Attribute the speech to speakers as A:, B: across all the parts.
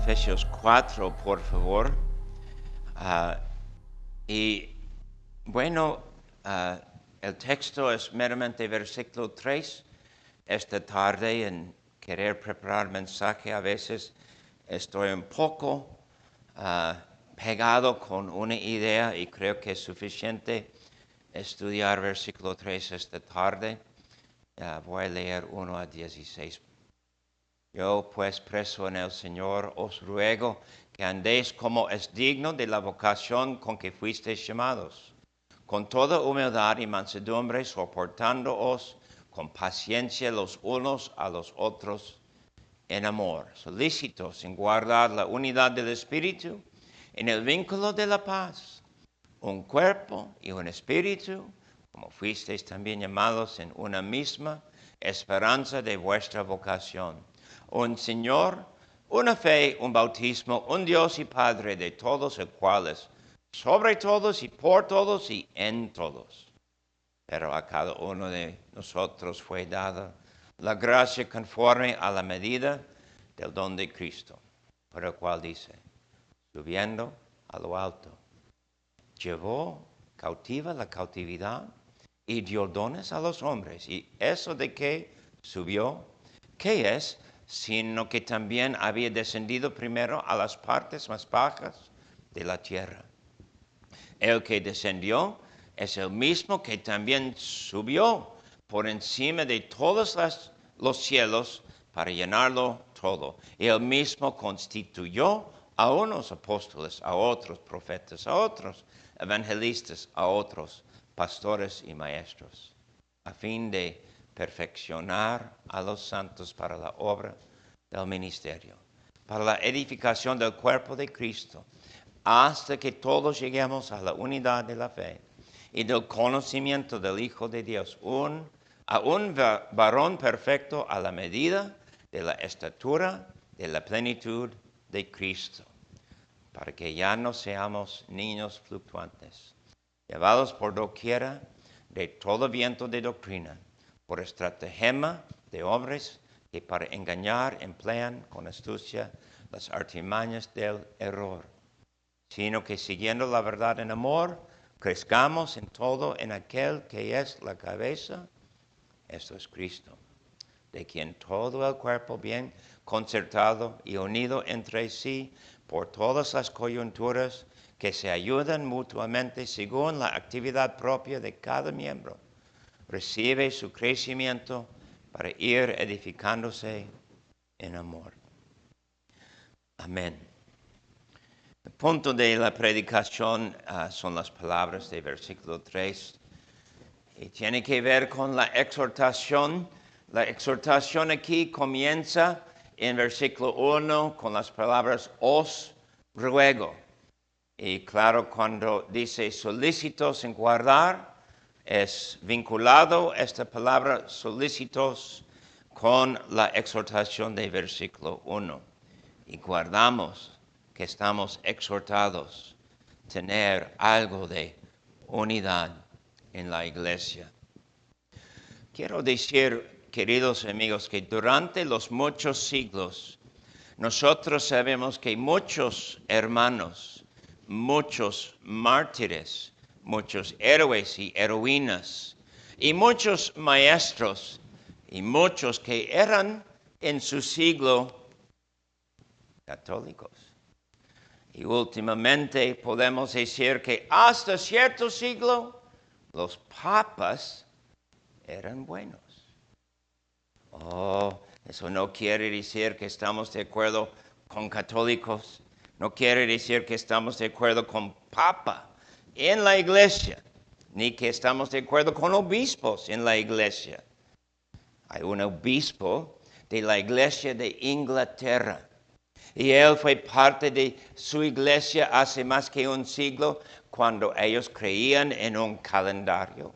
A: Efesios 4, por favor. Y bueno, el texto es meramente versículo 3. Esta tarde, en querer preparar mensaje, a veces estoy un poco pegado con una idea y creo que es suficiente estudiar versículo 3 esta tarde. Voy a leer 1 a 16. Yo, pues, preso en el Señor, os ruego que andéis como es digno de la vocación con que fuisteis llamados, con toda humildad y mansedumbre, soportándoos con paciencia los unos a los otros en amor, solícitos en guardar la unidad del Espíritu en el vínculo de la paz, un cuerpo y un espíritu, como fuisteis también llamados en una misma esperanza de vuestra vocación. Un Señor, una fe, un bautismo, un Dios y Padre de todos, el cual es sobre todos y por todos y en todos. Pero a cada uno de nosotros fue dada la gracia conforme a la medida del don de Cristo, por el cual dice, subiendo a lo alto, llevó cautiva la cautividad y dio dones a los hombres. ¿Y eso de qué subió? ¿Qué es? Sino que también había descendido primero a las partes más bajas de la tierra. El que descendió es el mismo que también subió por encima de todos los cielos para llenarlo todo. Y el mismo constituyó a unos apóstoles, a otros profetas, a otros evangelistas, a otros pastores y maestros, a fin de perfeccionar a los santos para la obra del ministerio, para la edificación del cuerpo de Cristo, hasta que todos lleguemos a la unidad de la fe y del conocimiento del Hijo de Dios, a un varón perfecto a la medida de la estatura de la plenitud de Cristo, para que ya no seamos niños fluctuantes, llevados por doquiera de todo viento de doctrina, por estratagema de hombres que para engañar emplean con astucia las artimañas del error, sino que siguiendo la verdad en amor, crezcamos en todo en aquel que es la cabeza, esto es Cristo, de quien todo el cuerpo bien concertado y unido entre sí por todas las coyunturas que se ayudan mutuamente según la actividad propia de cada miembro, recibe su crecimiento para ir edificándose en amor. Amén. El punto de la predicación son las palabras del versículo 3 y tiene que ver con la exhortación. La exhortación aquí comienza en versículo 1 con las palabras os ruego. Y claro, cuando dice solícitos en guardar, es vinculado esta palabra solícitos con la exhortación del versículo 1. Y guardamos que estamos exhortados a tener algo de unidad en la iglesia. Quiero decir, queridos amigos, que durante los muchos siglos, nosotros sabemos que muchos hermanos, muchos mártires, muchos héroes y heroínas, y muchos maestros, y muchos que eran en su siglo católicos. Y últimamente podemos decir que hasta cierto siglo los papas eran buenos. Eso no quiere decir que estamos de acuerdo con católicos, no quiere decir que estamos de acuerdo con papa en la iglesia, ni que estamos de acuerdo con obispos en la iglesia. Hay un obispo de la iglesia de Inglaterra. Y él fue parte de su iglesia hace más que un siglo, cuando ellos creían en un calendario,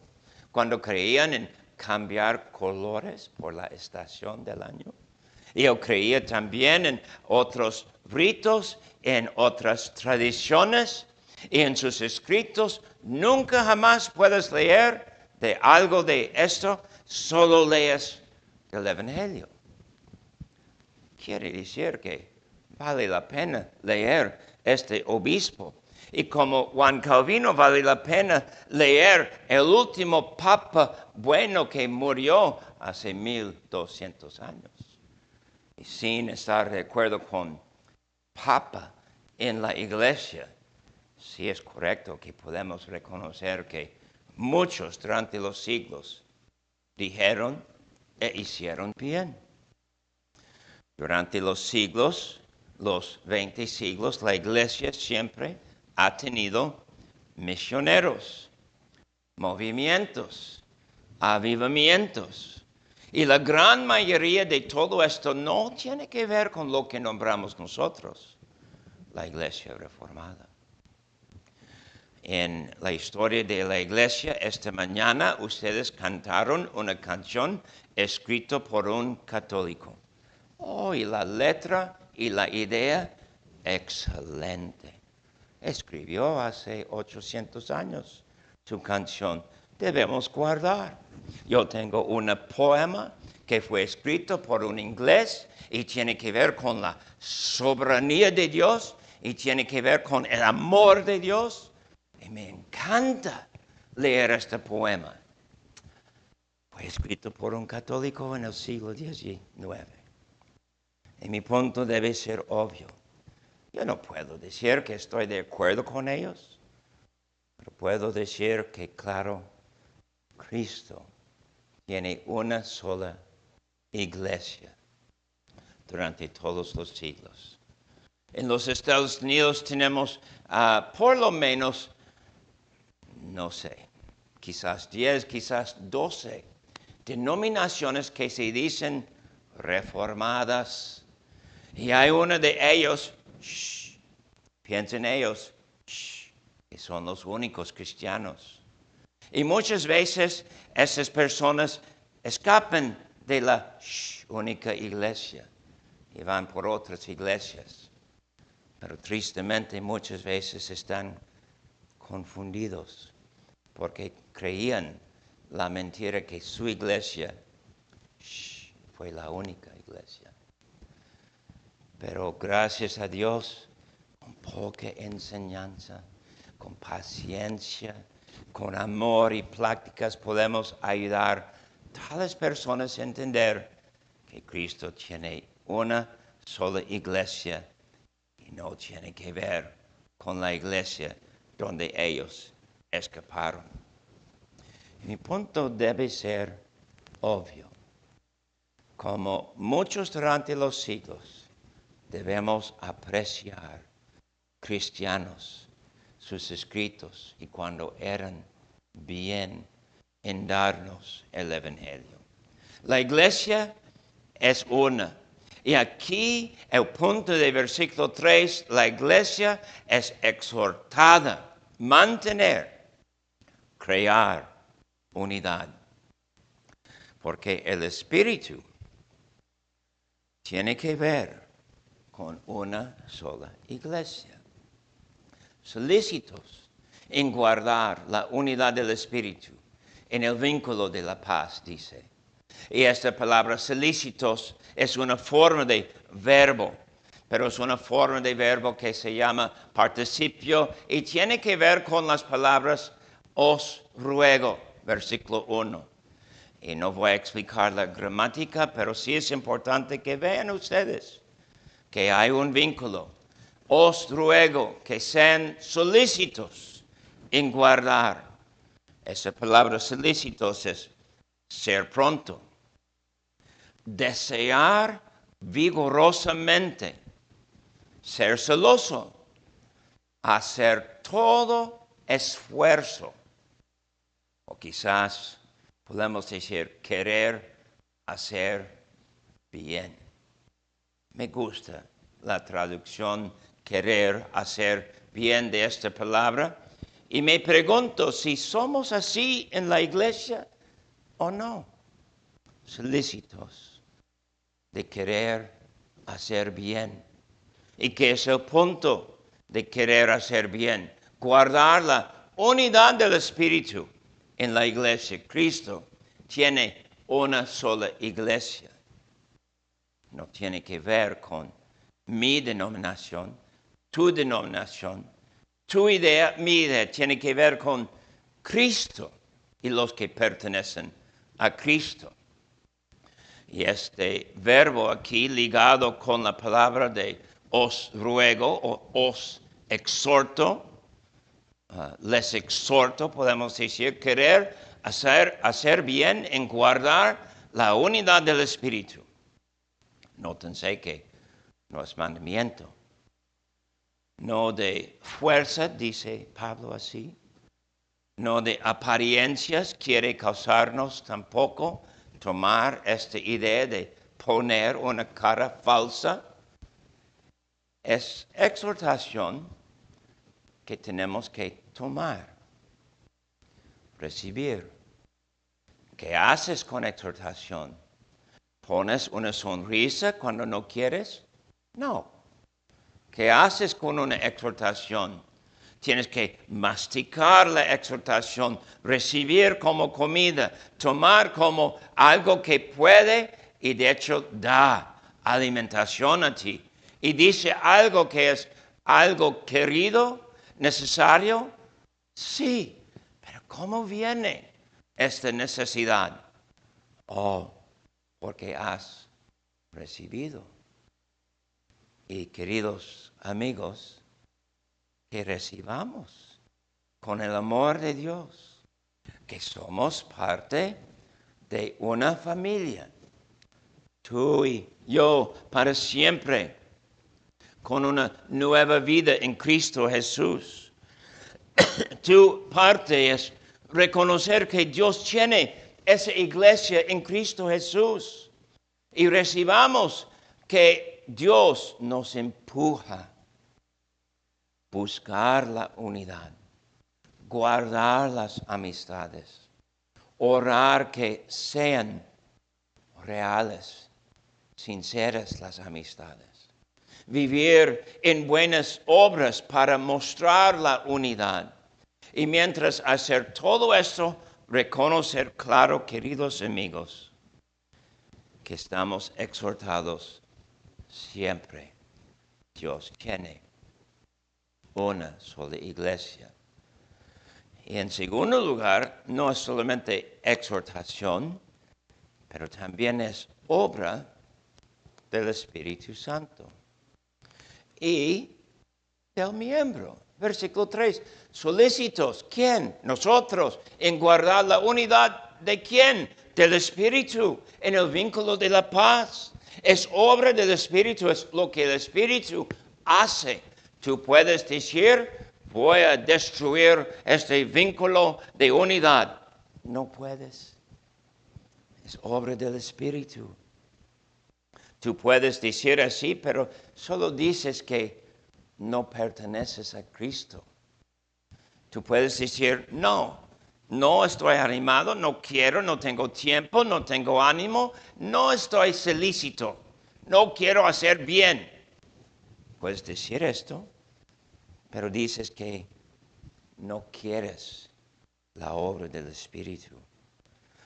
A: cuando creían en cambiar colores por la estación del año. Y él creía también en otros ritos, en otras tradiciones, y en sus escritos nunca jamás puedes leer de algo de esto, solo lees el Evangelio. Quiere decir que vale la pena leer este obispo. Y como Juan Calvino, vale la pena leer el último papa bueno que murió hace 1200 años. Y sin estar de acuerdo con papa en la iglesia, sí es correcto que podemos reconocer que muchos durante los siglos dijeron e hicieron bien. Durante los siglos, los 20 siglos, la iglesia siempre ha tenido misioneros, movimientos, avivamientos. Y la gran mayoría de todo esto no tiene que ver con lo que nombramos nosotros, la iglesia reformada. En la historia de la iglesia, esta mañana ustedes cantaron una canción escrita por un católico. Oh, y la letra y la idea, excelente. Escribió hace 800 años su canción. Debemos guardar. Yo tengo un poema que fue escrito por un inglés y tiene que ver con la soberanía de Dios y tiene que ver con el amor de Dios. Y me encanta leer este poema. Fue escrito por un católico en el siglo XIX. Y mi punto debe ser obvio. Yo no puedo decir que estoy de acuerdo con ellos, pero puedo decir que, claro, Cristo tiene una sola iglesia durante todos los siglos. En los Estados Unidos tenemos por lo menos, no sé, quizás 10, quizás 12 denominaciones que se dicen reformadas. Y hay uno de ellos, piensen ellos, que son los únicos cristianos. Y muchas veces esas personas escapan de la única iglesia y van por otras iglesias. Pero tristemente muchas veces están confundidos porque creían la mentira que su iglesia fue la única iglesia. Pero gracias a Dios, con poca enseñanza, con paciencia, con amor y prácticas podemos ayudar a tales personas a entender que Cristo tiene una sola iglesia y no tiene que ver con la iglesia donde ellos escaparon. Mi punto debe ser obvio. Como muchos durante los siglos, debemos apreciar cristianos, sus escritos y cuando eran bien en darnos el Evangelio. La iglesia es una. Y aquí el punto de versículo 3, la iglesia es exhortada, mantener, crear unidad. Porque el Espíritu tiene que ver con una sola iglesia. Solícitos en guardar la unidad del Espíritu en el vínculo de la paz, dice. Y esta palabra solícitos es una forma de verbo, pero es una forma de verbo que se llama participio y tiene que ver con las palabras os ruego, versículo 1. Y no voy a explicar la gramática, pero sí es importante que vean ustedes que hay un vínculo. Os ruego que sean solícitos en guardar. Esa palabra solícitos es ser pronto. Desear vigorosamente. Ser celoso. Hacer todo esfuerzo. O quizás podemos decir querer hacer bien. Me gusta la traducción querer hacer bien de esta palabra. Y me pregunto si somos así en la iglesia o no. Solícitos de querer hacer bien. ¿Y qué es el punto de querer hacer bien? Guardar la unidad del Espíritu en la iglesia. Cristo tiene una sola iglesia. No tiene que ver con mi denominación, tu denominación, tu idea, mi idea, tiene que ver con Cristo y los que pertenecen a Cristo. Y este verbo aquí ligado con la palabra de os ruego o os exhorto, les exhorto, podemos decir, querer hacer bien en guardar la unidad del Espíritu. Nótense que no es mandamiento, no de fuerza, dice Pablo así, no de apariencias quiere causarnos tampoco tomar esta idea de poner una cara falsa. Es exhortación que tenemos que tomar, recibir. ¿Qué haces con exhortación? ¿Pones una sonrisa cuando no quieres? No. ¿Qué haces con una exhortación? Tienes que masticar la exhortación, recibir como comida, tomar como algo que puede y de hecho da alimentación a ti. Y dice algo que es algo querido, necesario. Sí, pero ¿cómo viene esta necesidad? Oh, porque has recibido. Y queridos amigos, que recibamos con el amor de Dios, que somos parte de una familia, tú y yo para siempre, con una nueva vida en Cristo Jesús. Tu parte es reconocer que Dios tiene esa iglesia en Cristo Jesús y recibamos que Dios nos empuja buscar la unidad, guardar las amistades, orar que sean reales, sinceras las amistades, vivir en buenas obras para mostrar la unidad. Y mientras hacer todo esto, reconocer claro, queridos amigos, que estamos exhortados siempre. Dios tiene una sola iglesia. Y en segundo lugar, no es solamente exhortación, pero también es obra del Espíritu Santo. Y del miembro. Versículo 3. Solícitos, ¿quién? Nosotros, en guardar la unidad de quién? Del Espíritu, en el vínculo de la paz. Es obra del Espíritu, es lo que el Espíritu hace. Tú puedes decir, voy a destruir este vínculo de unidad. No puedes. Es obra del Espíritu. Tú puedes decir así, pero solo dices que no perteneces a Cristo. Tú puedes decir, no estoy animado, no quiero, no tengo tiempo, no tengo ánimo, no estoy solícito, no quiero hacer bien. Puedes decir esto, pero dices que no quieres la obra del Espíritu.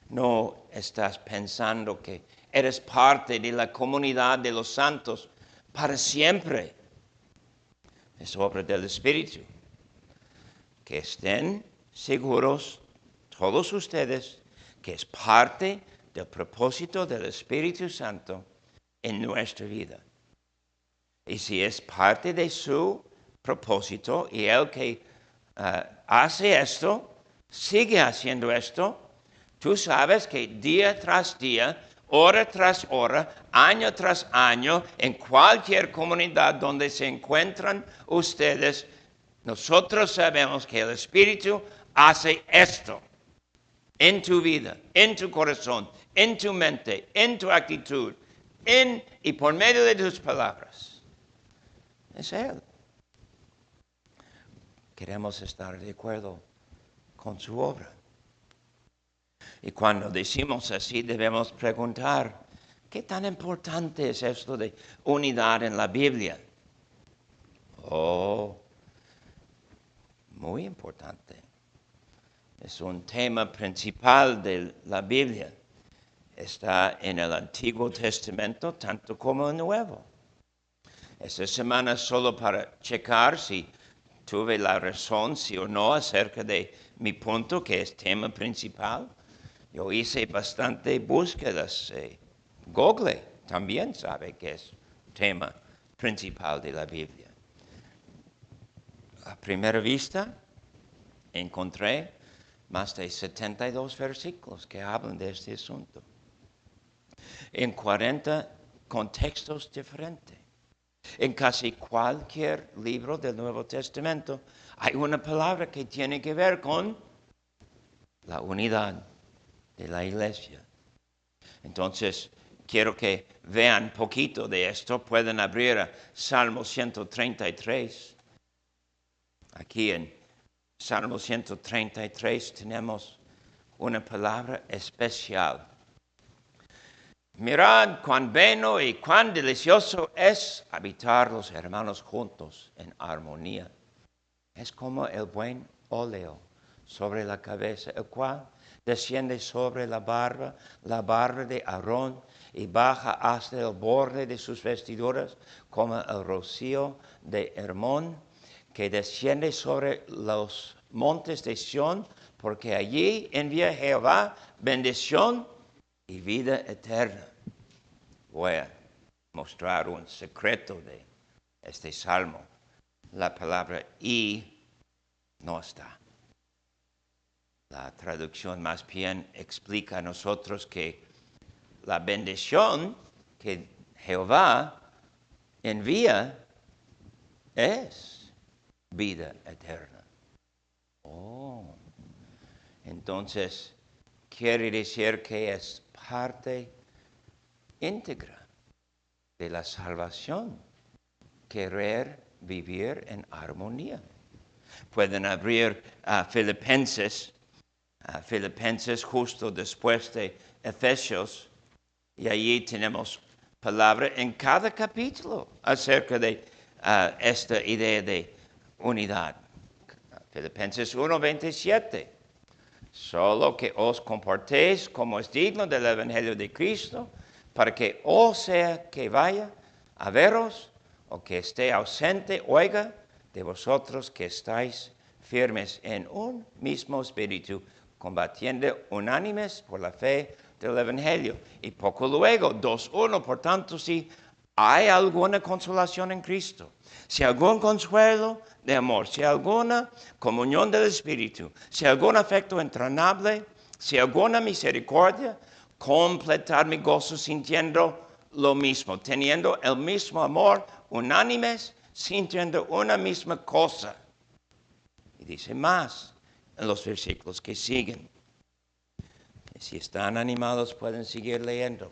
A: No estás pensando que eres parte de la comunidad de los santos para siempre. Es obra del Espíritu. Que estén seguros todos ustedes que es parte del propósito del Espíritu Santo en nuestra vida. Y si es parte de su propósito y el que hace esto, sigue haciendo esto, tú sabes que día tras día, hora tras hora, año tras año, en cualquier comunidad donde se encuentran ustedes, nosotros sabemos que el Espíritu hace esto en tu vida, en tu corazón, en tu mente, en tu actitud, y por medio de tus palabras. Es Él. Queremos estar de acuerdo con su obra. Y cuando decimos así, debemos preguntar, ¿qué tan importante es esto de unidad en la Biblia? Oh, muy importante. Es un tema principal de la Biblia. Está en el Antiguo Testamento tanto como en el Nuevo. Esta semana solo para checar si tuve la razón, sí o no, acerca de mi punto, que es tema principal. Yo hice bastante búsquedas. Google también sabe que es tema principal de la Biblia. A primera vista, encontré más de 72 versículos que hablan de este asunto, en 40 contextos diferentes. En casi cualquier libro del Nuevo Testamento hay una palabra que tiene que ver con la unidad de la iglesia. Entonces, quiero que vean poquito de esto. Pueden abrir a Salmo 133. Aquí en Salmo 133 tenemos una palabra especial. Mirad cuán bueno y cuán delicioso es habitar los hermanos juntos en armonía. Es como el buen óleo sobre la cabeza, el cual desciende sobre la barba de Aarón, y baja hasta el borde de sus vestiduras, como el rocío de Hermón, que desciende sobre los montes de Sión, porque allí envía Jehová bendición y vida eterna. Voy a mostrar un secreto de este salmo. La palabra "y" no está. La traducción más bien explica a nosotros que la bendición que Jehová envía es vida eterna. Oh, entonces quiere decir que es parte íntegra de la salvación, querer vivir en armonía. Pueden abrir a Filipenses justo después de Efesios, y allí tenemos palabra en cada capítulo acerca de esta idea de unidad. Filipenses 1:27. Solo que os comportéis como es digno del Evangelio de Cristo, para que o sea que vaya a veros o que esté ausente, oiga de vosotros que estáis firmes en un mismo espíritu, combatiendo unánimes por la fe del Evangelio. Y poco luego, 2:1, por tanto, si hay alguna consolación en Cristo, si algún consuelo de amor, si alguna comunión del Espíritu, si algún afecto entrañable, si alguna misericordia, completar mi gozo sintiendo lo mismo, teniendo el mismo amor, unánimes, sintiendo una misma cosa. Y dice más en los versículos que siguen. Y si están animados, pueden seguir leyendo.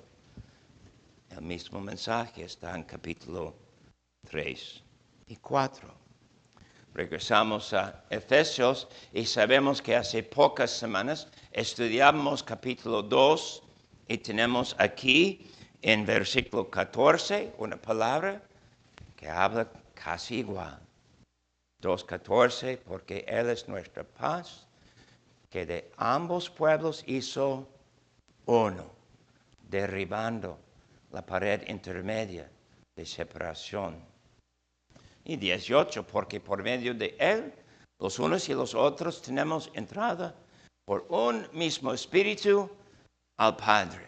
A: El mismo mensaje está en capítulo 3 y 4. Regresamos a Efesios y sabemos que hace pocas semanas estudiamos capítulo 2 y tenemos aquí en versículo 14 una palabra que habla casi igual. 2:14, porque Él es nuestra paz, que de ambos pueblos hizo uno, derribando la pared intermedia de separación. Y 18, porque por medio de Él, los unos y los otros tenemos entrada por un mismo espíritu al Padre.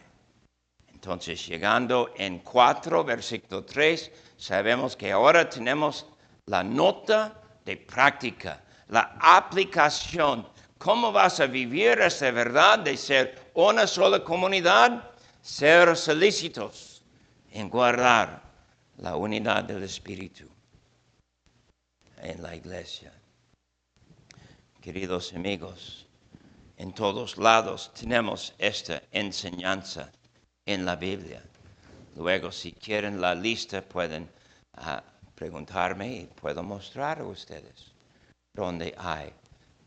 A: Entonces, llegando en 4, versículo 3, sabemos que ahora tenemos la nota de práctica, la aplicación. ¿Cómo vas a vivir esta verdad de ser una sola comunidad? Ser solícitos en guardar la unidad del Espíritu en la iglesia. Queridos amigos, en todos lados tenemos esta enseñanza en la Biblia. Luego, si quieren la lista, pueden preguntarme y puedo mostrar a ustedes donde hay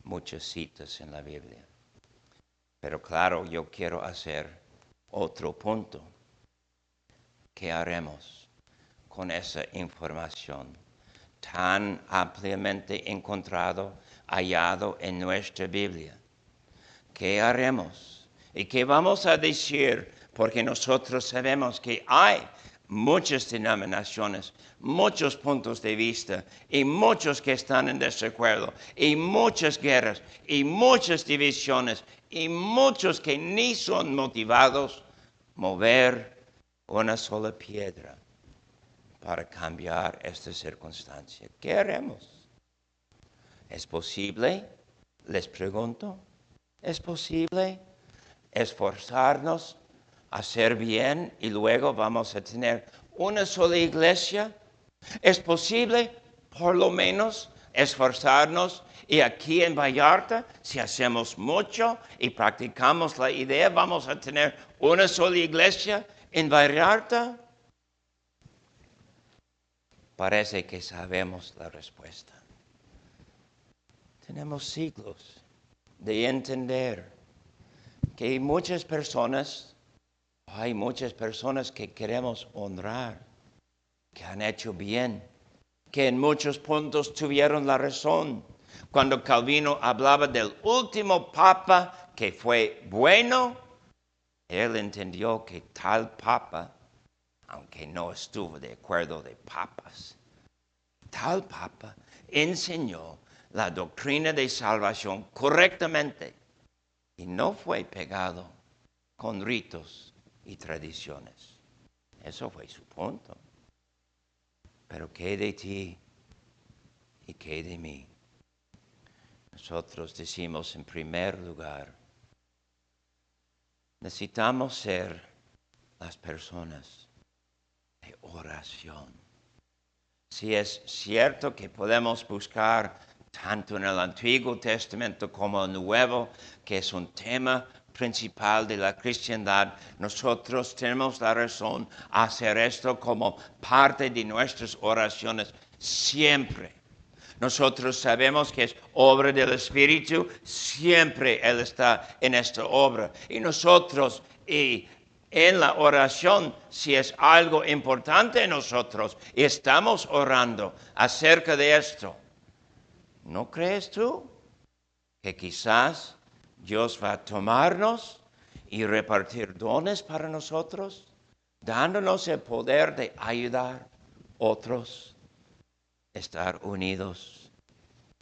A: muchas citas en la Biblia. Pero claro, yo quiero hacer otro punto. ¿Qué haremos con esa información tan ampliamente hallado en nuestra Biblia? ¿Qué haremos? ¿Y qué vamos a decir? Porque nosotros sabemos que hay muchas denominaciones, muchos puntos de vista y muchos que están en desacuerdo y muchas guerras y muchas divisiones y muchos que ni son motivados a mover una sola piedra para cambiar esta circunstancia. ¿Qué haremos? ¿Es posible? Les pregunto. ¿Es posible esforzarnos a hacer bien y luego vamos a tener una sola iglesia? ¿Es posible, por lo menos, esforzarnos y aquí en Vallarta, si hacemos mucho y practicamos la idea, vamos a tener una sola iglesia en Vallarta? Parece que sabemos la respuesta. Tenemos siglos de entender que hay muchas personas que queremos honrar, que han hecho bien, que en muchos puntos tuvieron la razón. Cuando Calvino hablaba del último papa que fue bueno, él entendió que tal papa, aunque no estuvo de acuerdo de papas, tal papa enseñó la doctrina de salvación correctamente y no fue pegado con ritos y tradiciones. Eso fue su punto. Pero ¿qué de ti y qué de mí? Nosotros decimos en primer lugar, necesitamos ser las personas de oración. Si es cierto que podemos buscar tanto en el Antiguo Testamento como en el Nuevo, que es un tema principal de la cristiandad, nosotros tenemos la razón a hacer esto como parte de nuestras oraciones siempre. Nosotros sabemos que es obra del Espíritu, siempre Él está en esta obra. Y nosotros, en la oración, si es algo importante en nosotros, y estamos orando acerca de esto, ¿no crees tú que quizás Dios va a tomarnos y repartir dones para nosotros, dándonos el poder de ayudar a otros, estar unidos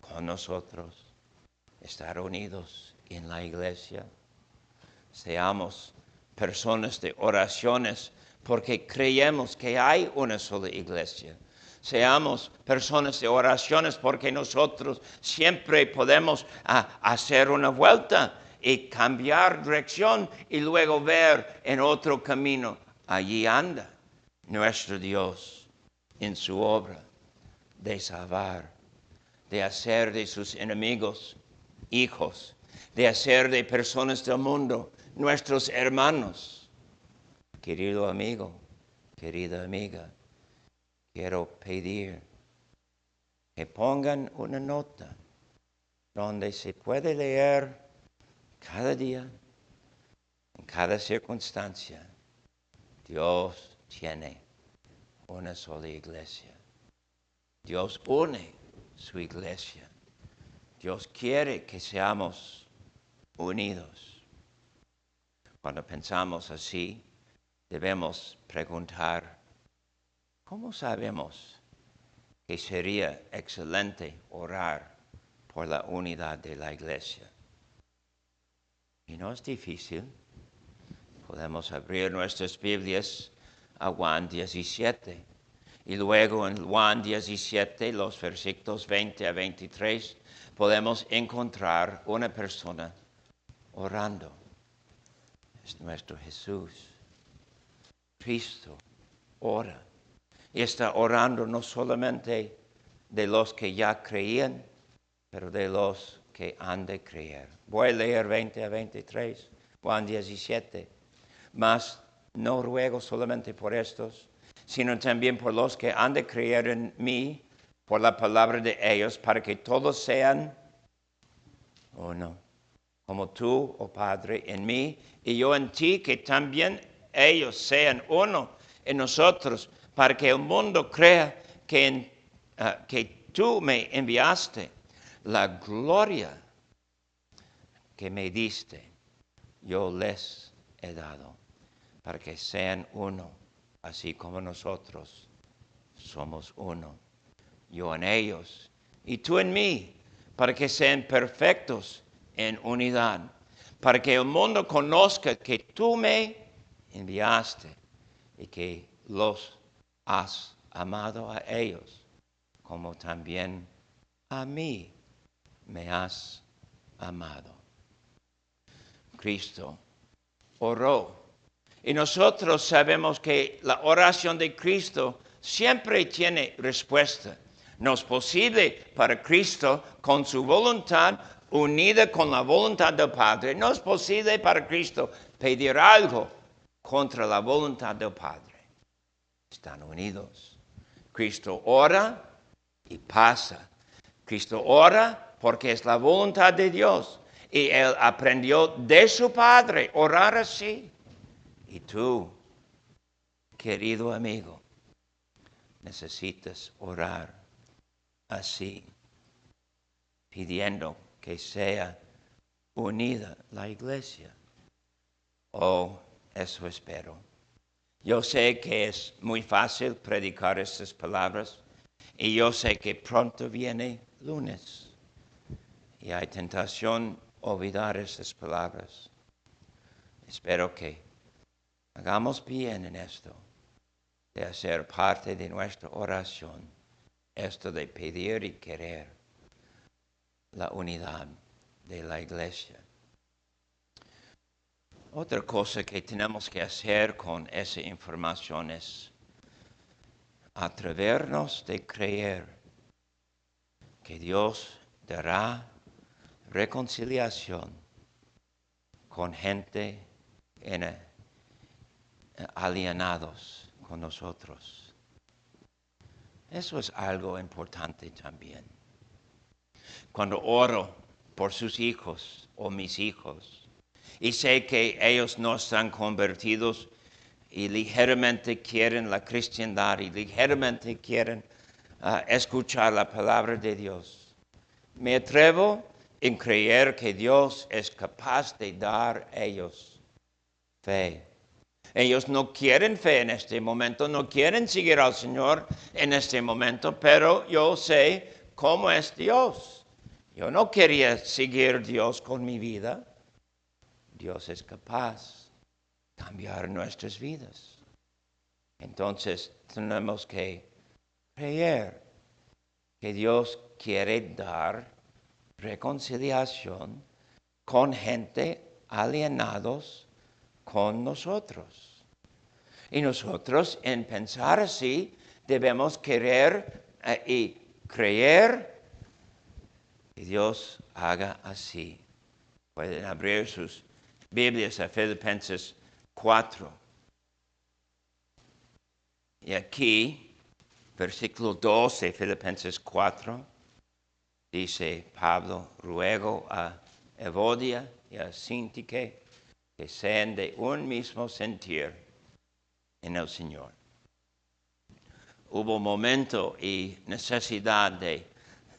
A: con nosotros, estar unidos en la iglesia? Seamos personas de oraciones porque creemos que hay una sola iglesia. Seamos personas de oraciones porque nosotros siempre podemos hacer una vuelta y cambiar dirección y luego ver en otro camino. Allí anda nuestro Dios en su obra de salvar, de hacer de sus enemigos hijos, de hacer de personas del mundo nuestros hermanos. Querido amigo, querida amiga, quiero pedir que pongan una nota donde se puede leer cada día, en cada circunstancia. Dios tiene una sola iglesia. Dios une su iglesia. Dios quiere que seamos unidos. Cuando pensamos así, debemos preguntar, ¿cómo sabemos que sería excelente orar por la unidad de la iglesia? Y no es difícil. Podemos abrir nuestras Biblias a Juan 17. Y luego en Juan 17, los versículos 20 a 23, podemos encontrar una persona orando. Es nuestro Jesús. Cristo ora. Y está orando no solamente de los que ya creían, pero de los que han de creer. Voy a leer 20 a 23, Juan 17. Mas no ruego solamente por estos, sino también por los que han de creer en mí, por la palabra de ellos, para que todos sean uno, como tú, oh Padre, en mí, y yo en ti, que también ellos sean uno en nosotros, para que el mundo crea que tú me enviaste. La gloria que me diste, yo les he dado, para que sean uno, así como nosotros somos uno. Yo en ellos y tú en mí, para que sean perfectos en unidad, para que el mundo conozca que tú me enviaste y que los has amado a ellos, como también a mí me has amado. Cristo oró. Y nosotros sabemos que la oración de Cristo siempre tiene respuesta. No es posible para Cristo, con su voluntad unida con la voluntad del Padre, no es posible para Cristo pedir algo contra la voluntad del Padre. Están unidos. Cristo ora y pasa. Cristo ora porque es la voluntad de Dios. Y Él aprendió de su Padre orar así. Y tú, querido amigo, necesitas orar así, pidiendo que sea unida la iglesia. Oh, eso espero. Yo sé que es muy fácil predicar estas palabras y yo sé que pronto viene lunes y hay tentación olvidar estas palabras. Espero que hagamos bien en esto, de hacer parte de nuestra oración, esto de pedir y querer la unidad de la iglesia. Otra cosa que tenemos que hacer con esa información es atrevernos de creer que Dios dará reconciliación con gente alienados con nosotros. Eso es algo importante también. Cuando oro por sus hijos o mis hijos y sé que ellos no están convertidos y ligeramente quieren la cristiandad y ligeramente quieren escuchar la palabra de Dios, me atrevo en creer que Dios es capaz de dar a ellos fe. Ellos no quieren fe en este momento, no quieren seguir al Señor en este momento, pero yo sé cómo es Dios. Yo no quería seguir a Dios con mi vida. Dios es capaz de cambiar nuestras vidas. Entonces tenemos que creer que Dios quiere dar reconciliación con gente alienados con nosotros. Y nosotros en pensar así debemos querer y creer que Dios haga así. Pueden abrir sus Biblias a Filipenses 4. Y aquí, versículo 12, Filipenses 4, dice Pablo, ruego a Evodia y a Síntique que sean de un mismo sentir en el Señor. Hubo momento y necesidad de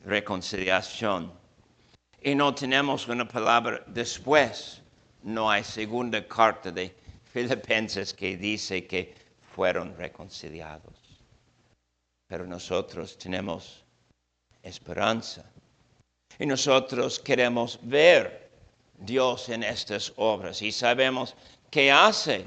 A: reconciliación. Y no tenemos una palabra después. No hay segunda carta de Filipenses que dice que fueron reconciliados. Pero nosotros tenemos esperanza. Y nosotros queremos ver Dios en estas obras. Y sabemos que hace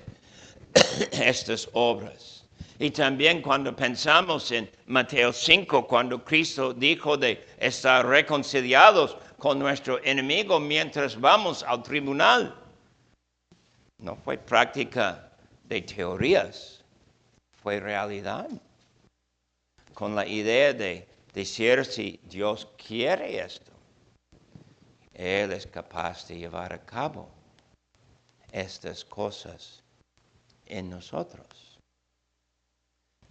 A: estas obras. Y también cuando pensamos en Mateo 5, cuando Cristo dijo de estar reconciliados con nuestro enemigo mientras vamos al tribunal. No fue práctica de teorías, fue realidad. Con la idea de decir si Dios quiere esto, Él es capaz de llevar a cabo estas cosas en nosotros.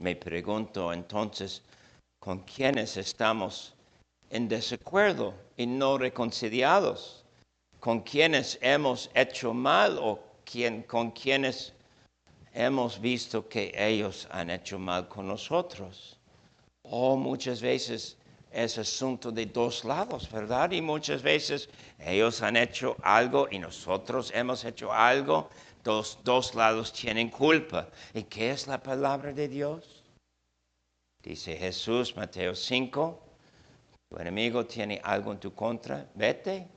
A: Me pregunto entonces, ¿con quiénes estamos en desacuerdo y no reconciliados? ¿Con quiénes hemos hecho mal o con quienes hemos visto que ellos han hecho mal con nosotros? O muchas veces es asunto de dos lados, ¿verdad? Y muchas veces ellos han hecho algo y nosotros hemos hecho algo. Dos lados tienen culpa. ¿Y qué es la palabra de Dios? Dice Jesús, Mateo 5, tu enemigo tiene algo en tu contra, vete.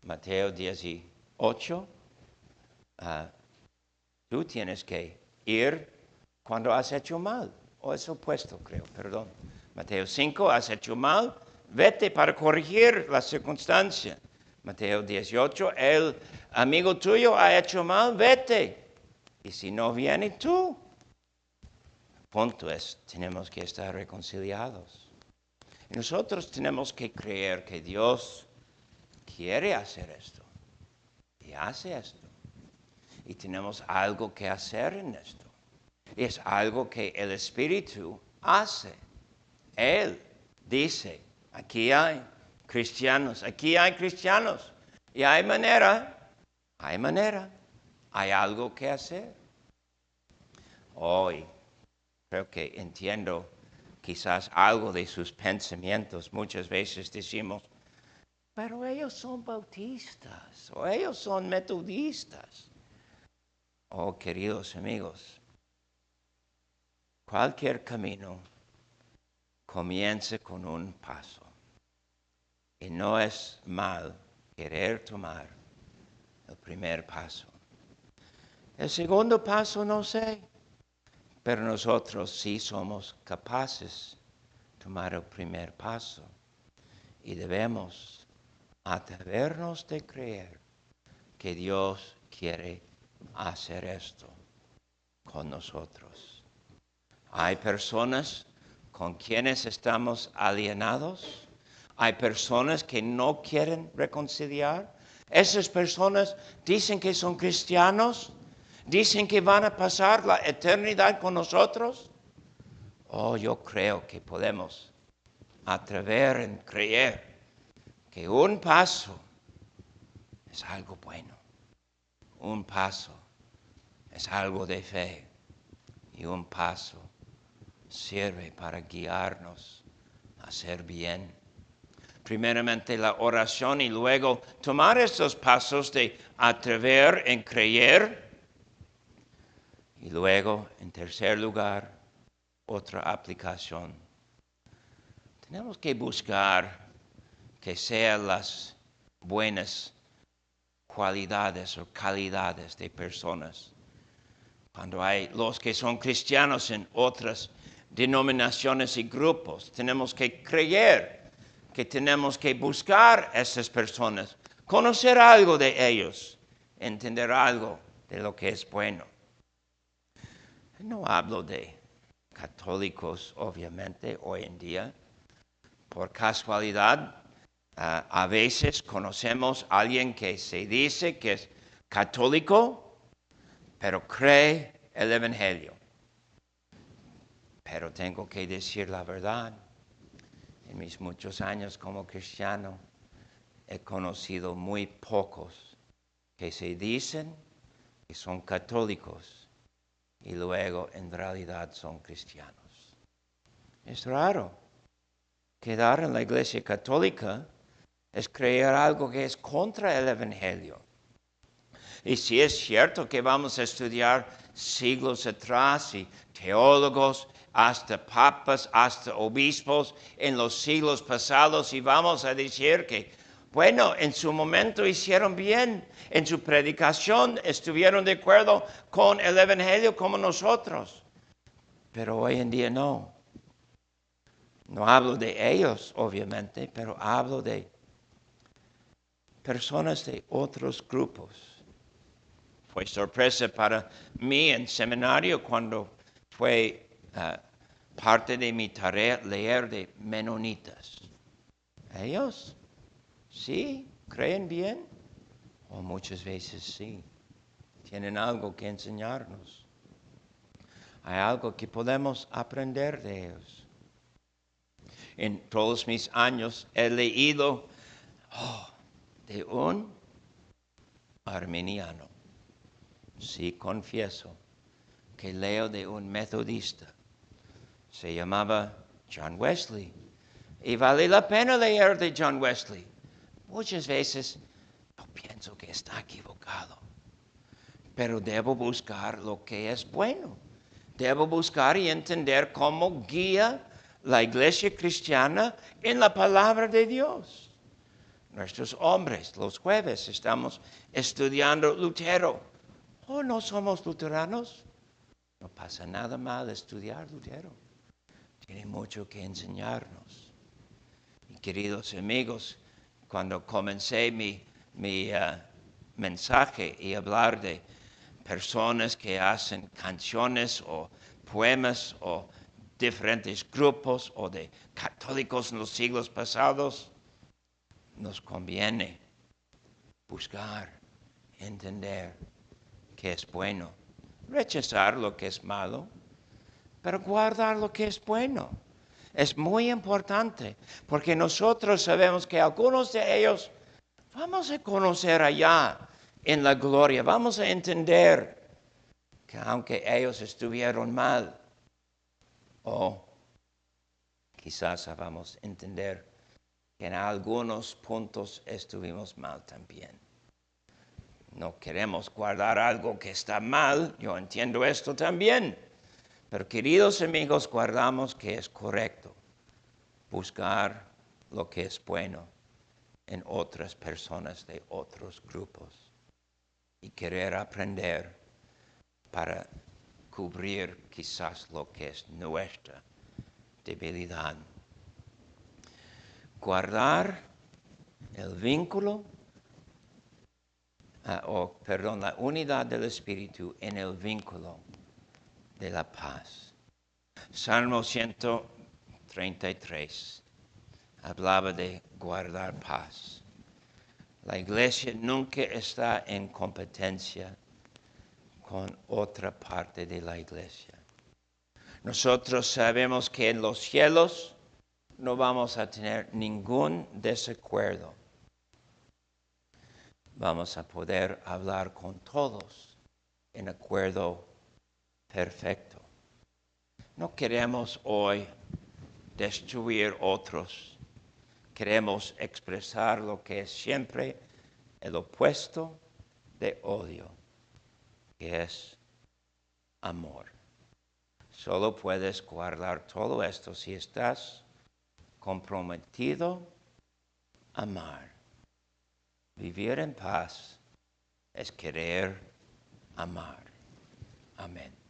A: Mateo 18, tú tienes que ir cuando has hecho mal. O es opuesto, creo, perdón. Mateo 5, has hecho mal, vete para corregir la circunstancia. Mateo 18, el amigo tuyo ha hecho mal, vete. Y si no viene tú, punto es, tenemos que estar reconciliados. Y nosotros tenemos que creer que Dios quiere hacer esto. Y hace esto. Y tenemos algo que hacer en esto. Y es algo que el Espíritu hace. Él dice, aquí hay cristianos. Y hay manera, hay algo que hacer. Hoy creo que entiendo quizás algo de sus pensamientos. Muchas veces decimos, pero ellos son bautistas o ellos son metodistas. Oh, queridos amigos, cualquier camino comienza con un paso. Y no es mal querer tomar el primer paso. El segundo paso no sé, pero nosotros sí somos capaces de tomar el primer paso. Y debemos atrevernos de creer que Dios quiere hacer esto con nosotros. Hay personas con quienes estamos alienados. Hay personas que no quieren reconciliar. Esas personas dicen que son cristianos. Dicen que van a pasar la eternidad con nosotros. Oh, yo creo que podemos atrever en creer que un paso es algo bueno. Un paso es algo de fe. Y un paso sirve para guiarnos a hacer bien. Primeramente la oración y luego tomar estos pasos de atrever en creer. Y luego, en tercer lugar, otra aplicación. Tenemos que buscar que sean las buenas cualidades o calidades de personas. Cuando hay los que son cristianos en otras denominaciones y grupos, tenemos que creer que tenemos que buscar a esas personas, conocer algo de ellos, entender algo de lo que es bueno. No hablo de católicos, obviamente, hoy en día. Por casualidad, a veces conocemos a alguien que se dice que es católico, pero cree el Evangelio. Pero tengo que decir la verdad. En mis muchos años como cristiano, he conocido muy pocos que se dicen que son católicos y luego en realidad son cristianos. Es raro. Quedar en la iglesia católica es creer algo que es contra el Evangelio. Y si es cierto que vamos a estudiar siglos atrás y teólogos, hasta papas, hasta obispos en los siglos pasados y vamos a decir que, bueno, en su momento hicieron bien, en su predicación estuvieron de acuerdo con el Evangelio como nosotros. Pero hoy en día no. No hablo de ellos, obviamente, pero hablo de personas de otros grupos. Fue sorpresa para mí en seminario cuando fue parte de mi tarea leer de menonitas. Ellos sí creen bien, o muchas veces sí, tienen algo que enseñarnos. Hay algo que podemos aprender de ellos. En todos mis años he leído de un arminiano. Sí, confieso que leo de un metodista. Se llamaba John Wesley. Y vale la pena leer de John Wesley. Muchas veces yo pienso que está equivocado, pero debo buscar lo que es bueno. Debo buscar y entender cómo guía la iglesia cristiana en la palabra de Dios. Nuestros hombres, los jueves, estamos estudiando Lutero. Oh, no somos luteranos. No pasa nada mal estudiar Lutero. Tiene mucho que enseñarnos. Y queridos amigos, cuando comencé mi mensaje y hablar de personas que hacen canciones o poemas o diferentes grupos o de católicos en los siglos pasados, nos conviene buscar, entender qué es bueno, rechazar lo que es malo, pero guardar lo que es bueno. Es muy importante porque nosotros sabemos que algunos de ellos vamos a conocer allá en la gloria, vamos a entender que aunque ellos estuvieron mal, o quizás vamos a entender que en algunos puntos estuvimos mal también. No queremos guardar algo que está mal, yo entiendo esto también, pero queridos amigos, guardamos que es correcto buscar lo que es bueno en otras personas de otros grupos y querer aprender para cubrir quizás lo que es nuestra debilidad. Guardar el vínculo, la unidad del Espíritu en el vínculo de la paz. Salmo 133 hablaba de guardar paz. La iglesia nunca está en competencia con otra parte de la iglesia. Nosotros sabemos que en los cielos no vamos a tener ningún desacuerdo. Vamos a poder hablar con todos en acuerdo perfecto. No queremos hoy destruir otros. Queremos expresar lo que es siempre el opuesto de odio, que es amor. Solo puedes guardar todo esto si estás comprometido a amar. Vivir en paz es querer amar. Amén.